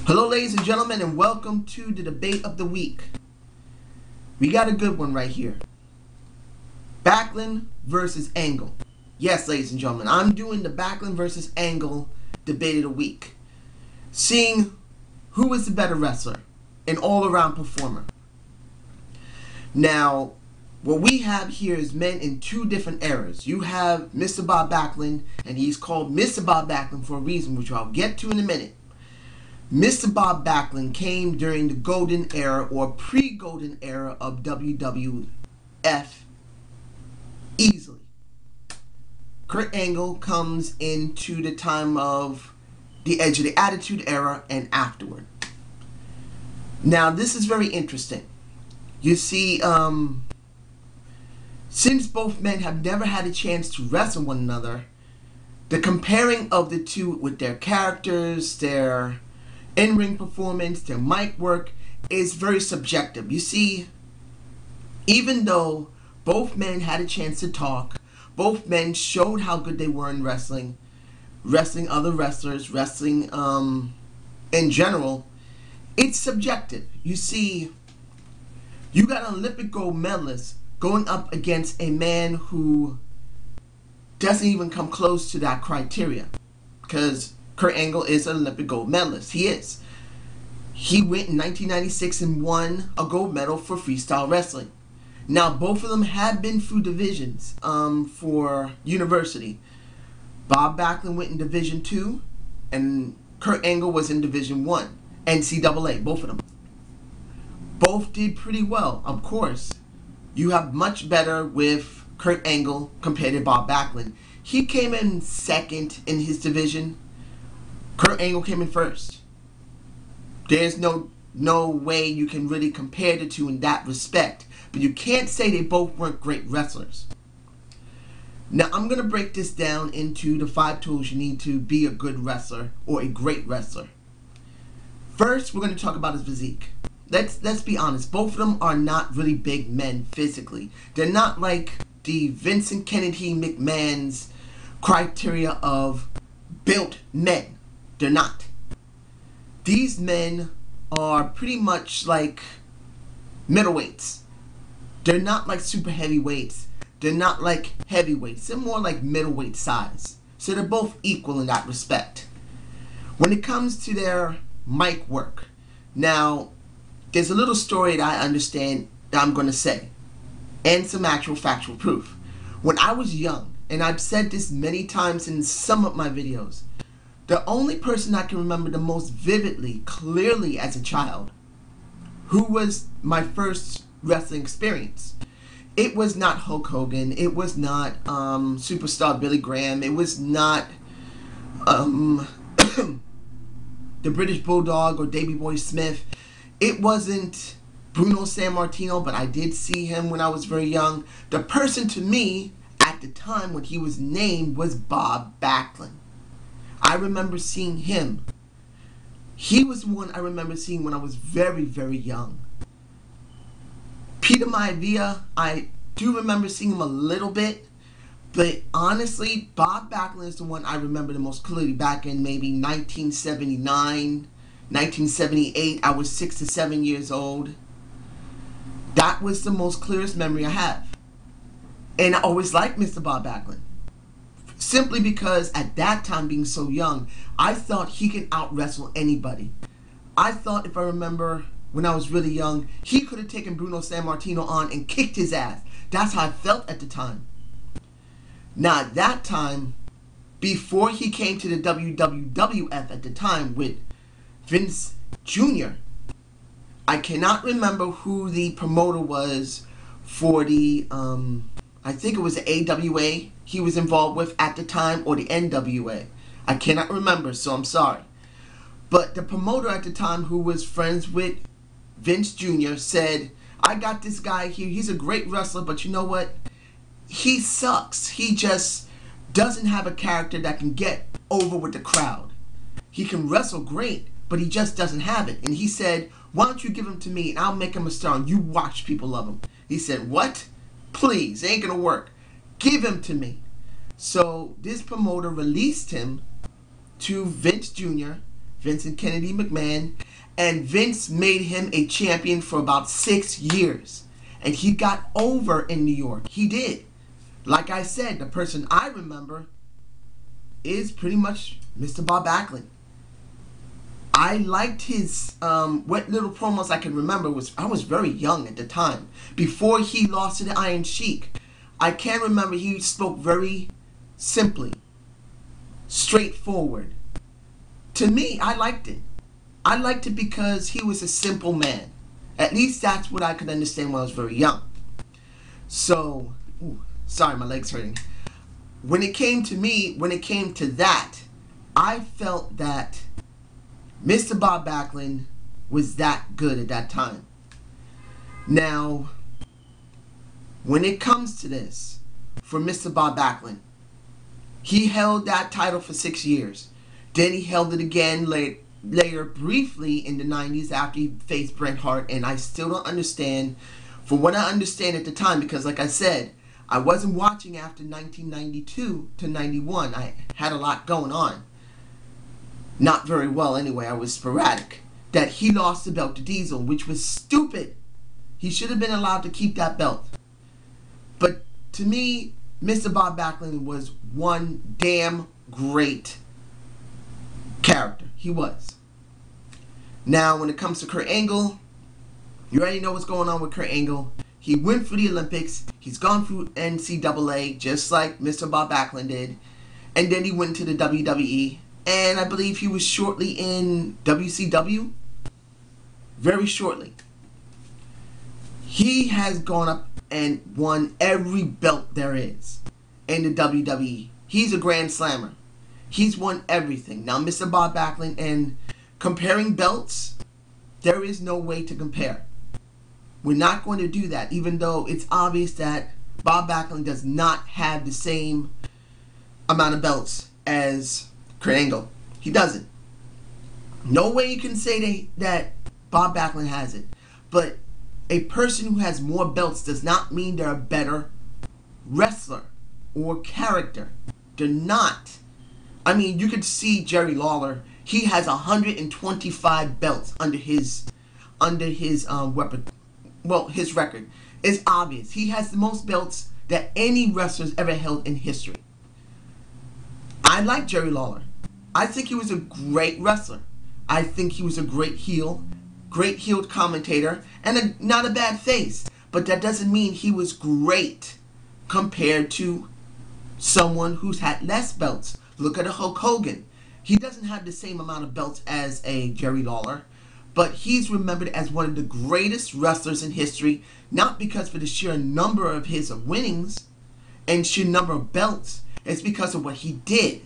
Hello ladies and gentlemen, and welcome to the debate of the week. We got a good one right here. Backlund versus Angle. Yes, ladies and gentlemen, I'm doing the Backlund versus Angle debate of the week. Seeing who is the better wrestler, an all-around performer. Now, what we have here is men in two different eras. You have Mr. Bob Backlund, and he's called Mr. Bob Backlund for a reason, which I'll get to in a minute. Mr. Bob Backlund came during the golden era or pre-golden era of WWF easily. Kurt Angle comes into the time of the Edge of the Attitude era and afterward. Now this is very interesting. You see, since both men have never had a chance to wrestle one another, the comparing of the two with their characters, their in-ring performance, their mic work is very subjective. You see, even though both men had a chance to talk, both men showed how good they were in wrestling other wrestlers, wrestling in general, it's subjective. You see, you got an Olympic gold medalist going up against a man who doesn't even come close to that criteria, because Kurt Angle is an Olympic gold medalist. He is. He went in 1996 and won a gold medal for freestyle wrestling. Now, both of them have been through divisions for university. Bob Backlund went in Division 2, and Kurt Angle was in Division 1, NCAA, both of them. Both did pretty well, of course. You have much better with Kurt Angle compared to Bob Backlund. He came in second in his division. Kurt Angle came in first. There's no way you can really compare the two in that respect. But you can't say they both weren't great wrestlers. Now I'm going to break this down into the 5 tools you need to be a good wrestler or a great wrestler. First, we're going to talk about his physique. Let's be honest. Both of them are not really big men physically. They're not like the Vincent Kennedy McMahon's criteria of built men. They're not. These men are pretty much like middleweights. They're not like super heavyweights. They're not like heavyweights. They're more like middleweight size. So they're both equal in that respect. When it comes to their mic work, now there's a little story that I understand that I'm going to say, and some actual factual proof. When I was young, and I've said this many times in some of my videos, the only person I can remember the most vividly, clearly as a child, who was my first wrestling experience, it was not Hulk Hogan, it was not superstar Billy Graham, it was not the British Bulldog or Davey Boy Smith, it wasn't Bruno Sammartino, but I did see him when I was very young. The person to me at the time when he was named was Bob Backlund. I remember seeing him. He was one I remember seeing when I was very, very young. Peter Maivia, I do remember seeing him a little bit, but honestly, Bob Backlund is the one I remember the most clearly back in maybe 1979, 1978. I was 6 to 7 years old. That was the most clearest memory I have. And I always liked Mr. Bob Backlund. Simply because at that time, being so young, I thought he could out-wrestle anybody. I thought, if I remember when I was really young, he could have taken Bruno Sammartino on and kicked his ass. That's how I felt at the time. Now at that time, before he came to the WWF at the time with Vince Jr., I cannot remember who the promoter was for the, I think it was the AWA he was involved with at the time, or the NWA. I cannot remember, so I'm sorry. But the promoter at the time, who was friends with Vince Jr., said, I got this guy here, he's a great wrestler, but you know what? He sucks. He just doesn't have a character that can get over with the crowd. He can wrestle great, but he just doesn't have it. And he said, why don't you give him to me and I'll make him a star and you watch people love him. He said, what? Please, it ain't gonna work. Give him to me. So this promoter released him to Vince Jr. Vincent Kennedy McMahon, and Vince made him a champion for about 6 years. And he got over in New York. He did. Like I said, the person I remember is pretty much Mr. Bob Backlund. I liked his, what little promos I can remember was, I was very young at the time. Before he lost to the Iron Sheik, I can remember he spoke very simply, straightforward. To me, I liked it. I liked it because he was a simple man. At least that's what I could understand when I was very young. So, sorry, my leg's hurting. When it came to me, when it came to that, I felt that Mr. Bob Backlund was that good at that time. Now, when it comes to this, for Mr. Bob Backlund, he held that title for 6 years. Then he held it again later briefly in the 90s after he faced Bret Hart, and I still don't understand, from what I understand at the time, because like I said, I wasn't watching after 1992 to 91. I had a lot going on. Not very well anyway, I was sporadic. That he lost the belt to Diesel, which was stupid. He should have been allowed to keep that belt. But to me, Mr. Bob Backlund was one damn great character. He was. Now, when it comes to Kurt Angle, you already know what's going on with Kurt Angle. He went for the Olympics. He's gone through NCAA, just like Mr. Bob Backlund did. And then he went to the WWE. And I believe he was shortly in WCW. Very shortly. He has gone up and won every belt there is in the WWE. He's a Grand Slammer. He's won everything. Now, Mr. Bob Backlund, and comparing belts, there is no way to compare. We're not going to do that, even though it's obvious that Bob Backlund does not have the same amount of belts as Kurt Angle. He doesn't. No way you can say that Bob Backlund has it. But a person who has more belts does not mean they're a better wrestler or character. They're not. I mean, you could see Jerry Lawler. He has 125 belts under his weapon. Well, his record. It's obvious. He has the most belts that any wrestler's ever held in history. I like Jerry Lawler. I think he was a great wrestler. I think he was a great heel commentator, and not a bad face. But that doesn't mean he was great compared to someone who's had less belts. Look at a Hulk Hogan. He doesn't have the same amount of belts as a Jerry Lawler, but he's remembered as one of the greatest wrestlers in history, not because for the sheer number of his winnings and sheer number of belts. It's because of what he did.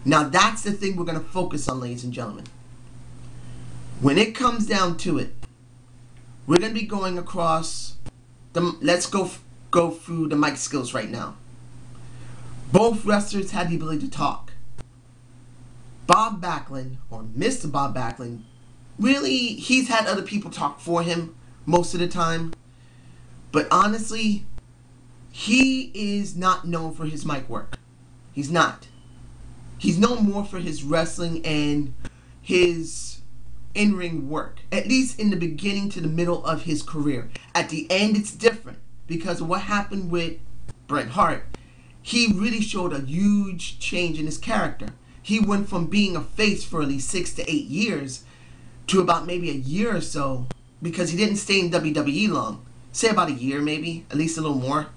Now that's the thing we're going to focus on, ladies and gentlemen. When it comes down to it, we're going to be going across let's go through the mic skills right now. Both wrestlers had the ability to talk. Bob Backlund, or Mr. Bob Backlund, really, he's had other people talk for him most of the time. But honestly, he is not known for his mic work. He's not. He's known more for his wrestling and his in-ring work. At least in the beginning to the middle of his career. At the end, it's different. Because of what happened with Bret Hart, he really showed a huge change in his character. He went from being a face for at least 6 to 8 years to about maybe a year or so, because he didn't stay in WWE long. Say about a year maybe, at least a little more.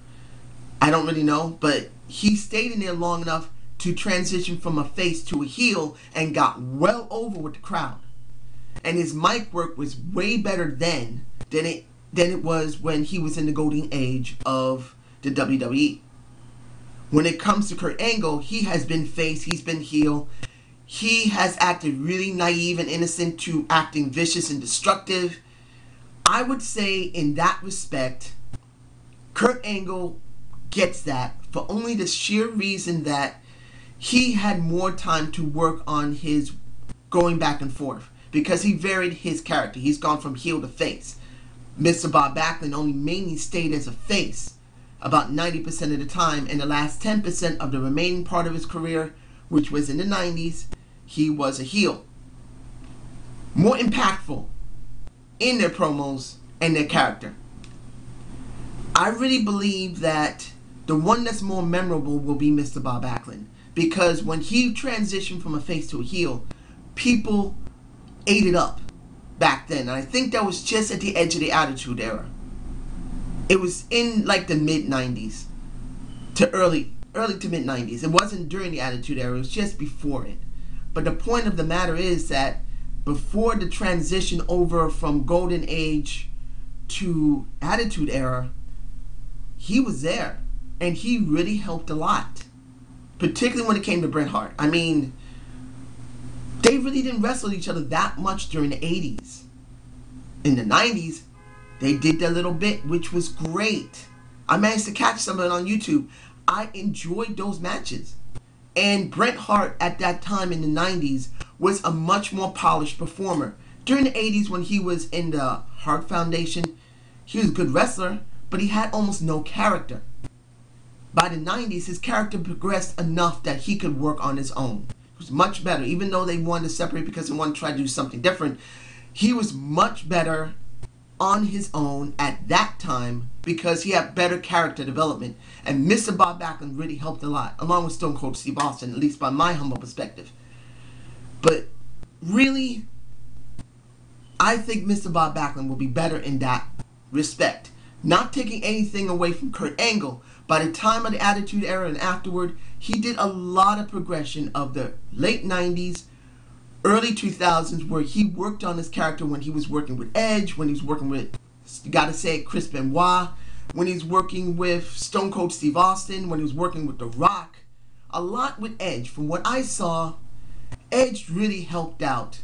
I don't really know, but he stayed in there long enough to transition from a face to a heel and got well over with the crowd. And his mic work was way better then than it was when he was in the golden age of the WWE. When it comes to Kurt Angle, he has been face, he's been heel. He has acted really naive and innocent to acting vicious and destructive. I would say in that respect, Kurt Angle gets that for only the sheer reason that he had more time to work on his going back and forth, because he varied his character. He's gone from heel to face. Mr. Bob Backlund only mainly stayed as a face about 90% of the time, and the last 10% of the remaining part of his career, which was in the 90s, he was a heel. more impactful in their promos and their character. I really believe that the one that's more memorable will be Mr. Bob Backlund, because when he transitioned from a face to a heel, people ate it up back then. And I think that was just at the edge of the Attitude Era. It was in like the mid-90s to early to mid-90s. It wasn't during the Attitude Era, it was just before it. But the point of the matter is that before the transition over from Golden Age to Attitude Era, he was there. And he really helped a lot. Particularly when it came to Bret Hart. I mean, they really didn't wrestle each other that much during the 80s. In the 90s, they did their little bit, which was great. I managed to catch some of it on YouTube. I enjoyed those matches. And Bret Hart at that time in the 90s was a much more polished performer. During the 80s when he was in the Hart Foundation, he was a good wrestler, but he had almost no character. By the 90s, his character progressed enough that he could work on his own. He was much better, even though they wanted to separate because they wanted to try to do something different. He was much better on his own at that time because he had better character development. And Mr. Bob Backlund really helped a lot, along with Stone Cold Steve Austin, at least by my humble perspective. But really, I think Mr. Bob Backlund will be better in that respect. Not taking anything away from Kurt Angle. By the time of the Attitude Era and afterward, he did a lot of progression of the late 90s, early 2000s, where he worked on his character when he was working with Edge, when he was working with, you gotta say it, Chris Benoit, when he was working with Stone Cold Steve Austin, when he was working with The Rock. A lot with Edge. From what I saw, Edge really helped out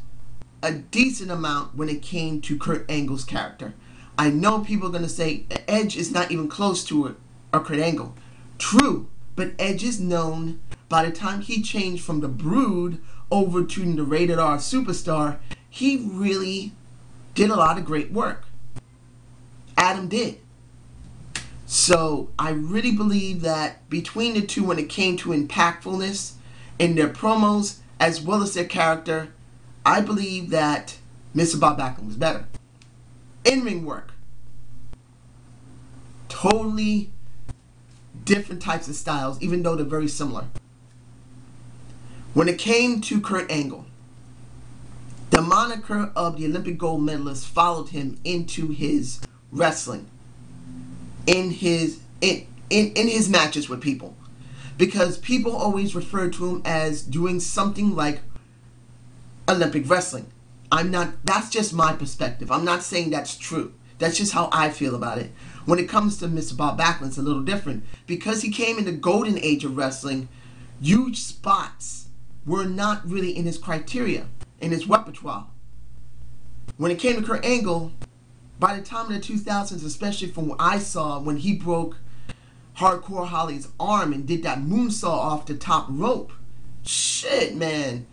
a decent amount when it came to Kurt Angle's character. I know people are going to say Edge is not even close to a Kurt Angle. True, but Edge is known, by the time he changed from the Brood over to the Rated R Superstar, he really did a lot of great work. Adam did. So I really believe that between the two, when it came to impactfulness in their promos as well as their character, I believe that Mr. Bob Backlund was better. In-ring work. Totally different types of styles, even though they're very similar. When it came to Kurt Angle, the moniker of the Olympic gold medalist followed him into his wrestling, in his matches with people, because people always refer to him as doing something like Olympic wrestling. That's just my perspective. I'm not saying that's true. That's just how I feel about it. When it comes to Mr. Bob Backlund, it's a little different. Because he came in the golden age of wrestling, huge spots were not really in his criteria, in his repertoire. When it came to Kurt Angle, by the time of the 2000s, especially from what I saw when he broke Hardcore Holly's arm and did that moonsault off the top rope, shit, man.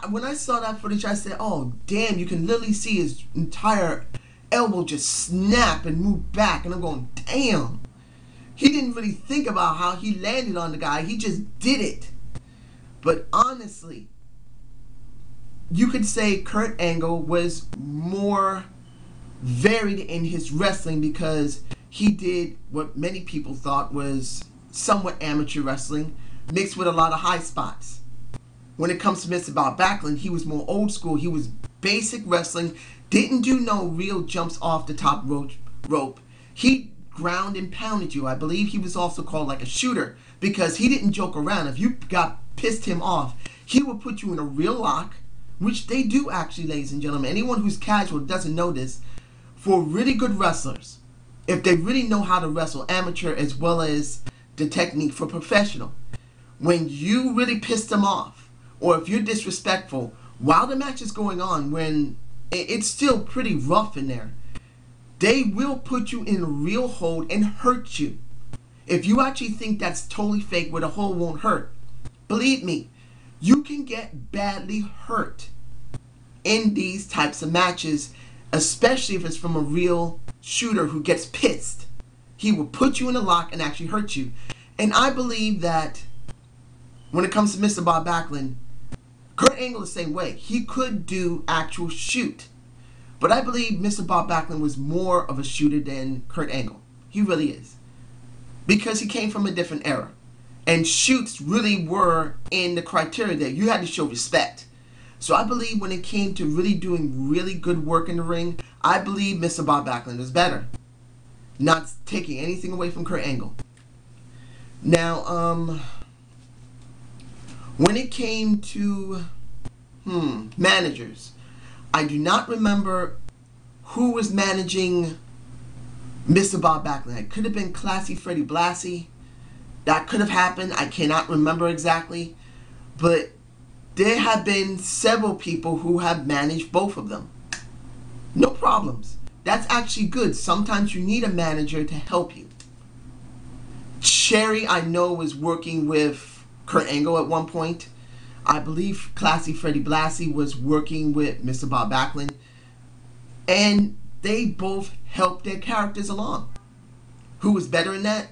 When I saw that footage, I said, oh, damn, you can literally see his entire elbow just snap and move back. And I'm going, damn. He didn't really think about how he landed on the guy. He just did it. But honestly, you could say Kurt Angle was more varied in his wrestling because he did what many people thought was somewhat amateur wrestling mixed with a lot of high spots. When it comes to Mr. Bob Backlund, he was more old school. He was basic wrestling, didn't do no real jumps off the top rope. He ground and pounded you. I believe he was also called like a shooter because he didn't joke around. If you pissed him off, he would put you in a real lock, which they do actually, ladies and gentlemen. Anyone who's casual doesn't know this. For really good wrestlers, if they really know how to wrestle amateur as well as the technique for professional, when you really piss them off, or if you're disrespectful while the match is going on, when it's still pretty rough in there, they will put you in a real hold and hurt you. If you actually think that's totally fake where the hold won't hurt, believe me, you can get badly hurt in these types of matches, especially if it's from a real shooter who gets pissed. He will put you in a lock and actually hurt you. And I believe that when it comes to Mr. Bob Backlund, Kurt Angle the same way. He could do actual shoot. But I believe Mr. Bob Backlund was more of a shooter than Kurt Angle. He really is. Because he came from a different era. And shoots really were in the criteria that you had to show respect. So I believe when it came to really doing really good work in the ring, I believe Mr. Bob Backlund is better. Not taking anything away from Kurt Angle. Now, when it came to managers, I do not remember who was managing Mr. Bob Backlund. It could have been Classy Freddie Blassie. That could have happened. I cannot remember exactly. But there have been several people who have managed both of them. No problems. That's actually good. Sometimes you need a manager to help you. Sherry, I know, was working with Kurt Angle at one point. I believe Classy Freddie Blassie was working with Mr. Bob Backlund. And they both helped their characters along. Who was better in that?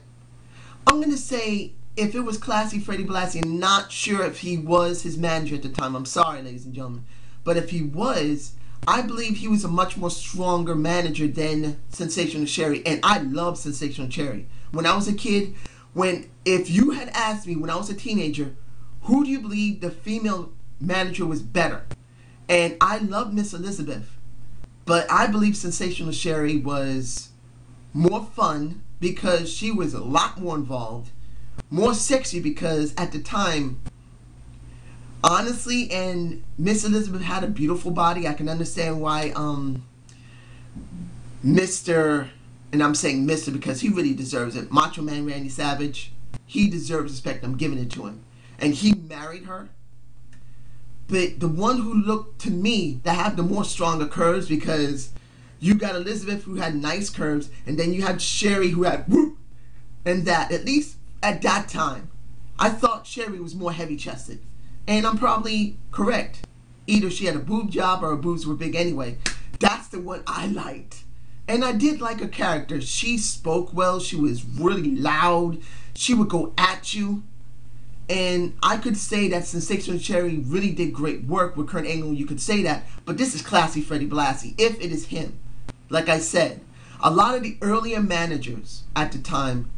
I'm going to say if it was Classy Freddie Blassie, I'm not sure if he was his manager at the time. I'm sorry, ladies and gentlemen. But if he was, I believe he was a much more stronger manager than Sensational Sherry. And I love Sensational Sherry. When I was a kid, if you had asked me when I was a teenager, who do you believe the female manager was better? And I love Miss Elizabeth. But I believe Sensational Sherry was more fun because she was a lot more involved. More sexy because at the time, honestly, and Miss Elizabeth had a beautiful body. I can understand why Mr., and I'm saying Mr. because he really deserves it, Macho Man Randy Savage, he deserves respect. I'm giving it to him. And he married her. But the one who looked to me to have the more stronger curves, because you got Elizabeth who had nice curves, and then you had Sherry who had whoop, and that, at least at that time, I thought Sherry was more heavy-chested. And I'm probably correct. Either she had a boob job or her boobs were big anyway. That's the one I liked. And I did like her character. She spoke well. She was really loud. She would go at you. And I could say that Sensational Sherry really did great work with Kurt Angle. You could say that. But this is Classy Freddie Blassie, if it is him. Like I said, a lot of the earlier managers at the time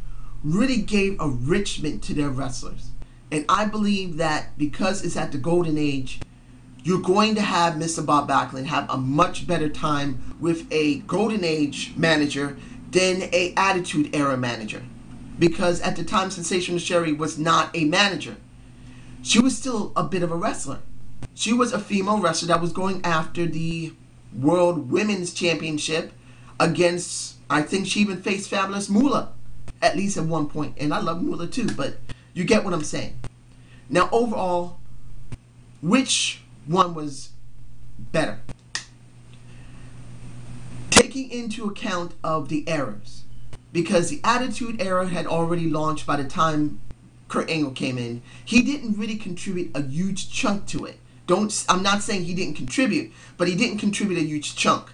really gave a enrichment to their wrestlers. And I believe that because it's at the golden age, you're going to have Mr. Bob Backlund have a much better time with a golden age manager than a attitude era manager. Because at the time, Sensational Sherry was not a manager. She was still a bit of a wrestler. She was a female wrestler that was going after the World Women's Championship against, I think she even faced Fabulous Moolah, at least at one point. And I love Moolah too, but you get what I'm saying. Now overall, which one was better? Taking into account of the errors. Because the Attitude Era had already launched by the time Kurt Angle came in. He didn't really contribute a huge chunk to it. I'm not saying he didn't contribute, but he didn't contribute a huge chunk.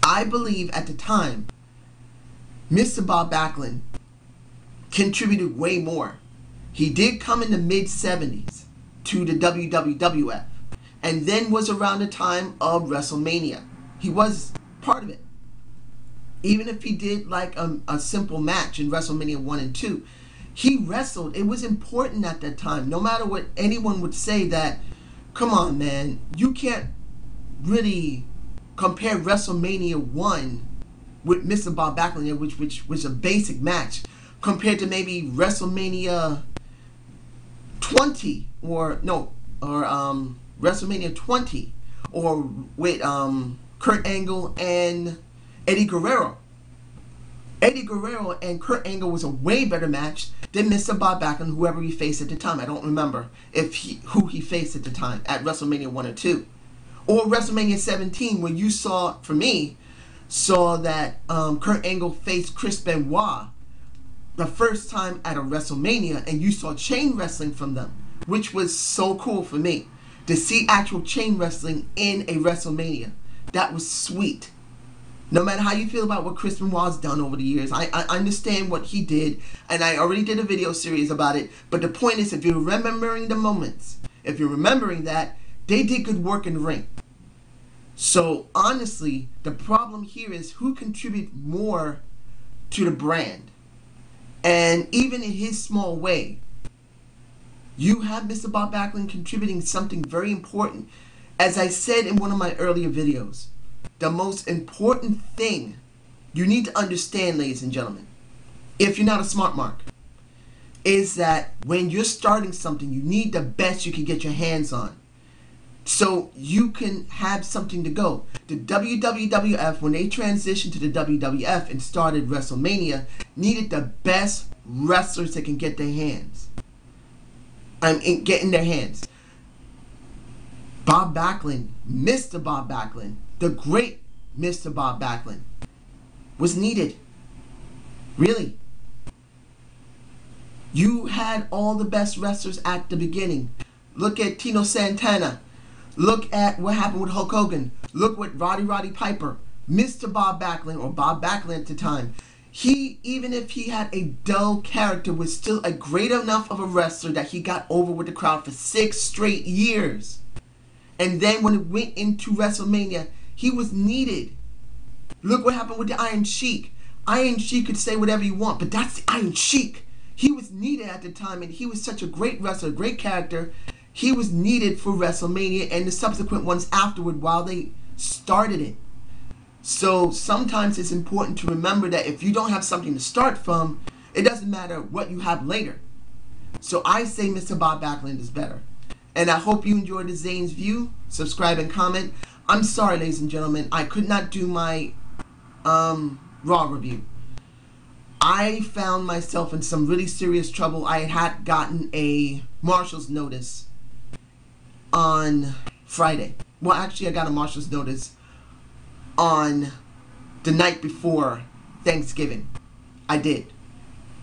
I believe at the time, Mr. Bob Backlund contributed way more. He did come in the mid-70s to the WWF, and then was around the time of WrestleMania. He was part of it. Even if he did like a simple match in WrestleMania 1 and 2, he wrestled. It was important at that time. No matter what anyone would say that, come on, man, you can't really compare WrestleMania 1 with Mr. Bob Backlund, which was a basic match, compared to maybe WrestleMania 20 or WrestleMania 20 or with Kurt Angle and Eddie Guerrero. Eddie Guerrero and Kurt Angle was a way better match than Mr. Bob Backlund, whoever he faced at the time. I don't remember who he faced at the time at WrestleMania 1 or 2. Or WrestleMania 17, where you saw, for me, that Kurt Angle faced Chris Benoit the first time at a WrestleMania, and you saw chain wrestling from them, which was so cool for me. To see actual chain wrestling in a WrestleMania. That was sweet. No matter how you feel about what Chris Benoit's done over the years, I understand what he did, and I already did a video series about it, but the point is, if you're remembering the moments, if you're remembering that, they did good work in the ring. So honestly, the problem here is who contributed more to the brand. And even in his small way, you have Mr. Bob Backlund contributing something very important. As I said in one of my earlier videos, the most important thing you need to understand, ladies and gentlemen, if you're not a smart mark, is that when you're starting something, you need the best you can get your hands on, so you can have something to go. The WWF, when they transitioned to the WWF and started WrestleMania, needed the best wrestlers that can get their hands. Get in their hands. Bob Backlund, Mr. Bob Backlund, the great Mr. Bob Backlund, was needed. Really. You had all the best wrestlers at the beginning. Look at Tino Santana. Look at what happened with Hulk Hogan. Look what Roddy Piper, Mr. Bob Backlund, or Bob Backlund at the time, he, even if he had a dull character, was still a great enough of a wrestler that he got over with the crowd for 6 straight years. And then when it went into WrestleMania, he was needed. Look what happened with the Iron Sheik. Iron Sheik could say whatever you want, but that's the Iron Sheik. He was needed at the time, and he was such a great wrestler, great character. He was needed for WrestleMania and the subsequent ones afterward while they started it. So sometimes it's important to remember that if you don't have something to start from, it doesn't matter what you have later. So I say Mr. Bob Backlund is better. And I hope you enjoyed the ZANE'S View. Subscribe and comment. I'm sorry, ladies and gentlemen, I could not do my Raw review. I found myself in some really serious trouble. I had gotten a marshal's notice on Friday. Well, actually, I got a marshal's notice on the night before Thanksgiving. I did.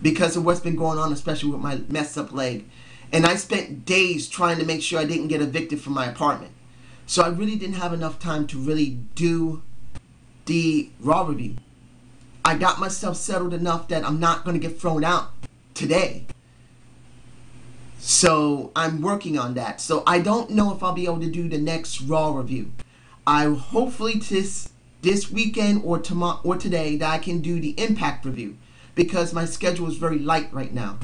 Because of what's been going on, especially with my messed up leg. And I spent days trying to make sure I didn't get evicted from my apartment. So I really didn't have enough time to really do the Raw review. I got myself settled enough that I'm not going to get thrown out today. So I'm working on that. So I don't know if I'll be able to do the next Raw review. I hopefully this weekend or tomorrow or today that I can do the Impact review, because my schedule is very light right now.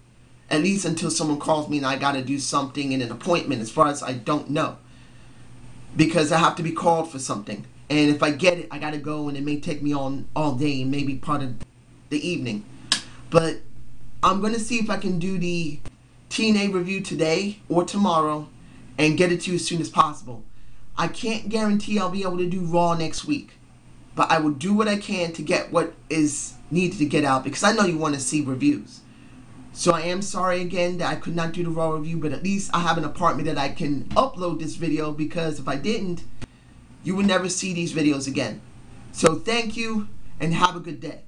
At least until someone calls me and I got to do something in an appointment, as far as I don't know. Because I have to be called for something. And if I get it, I got to go, and it may take me all day, maybe part of the evening. But I'm going to see if I can do the TNA review today or tomorrow and get it to you as soon as possible. I can't guarantee I'll be able to do Raw next week, but I will do what I can to get what is needed to get out, because I know you want to see reviews. So I am sorry again that I could not do the Raw review, but at least I have an apartment that I can upload this video, because if I didn't, you would never see these videos again. So thank you and have a good day.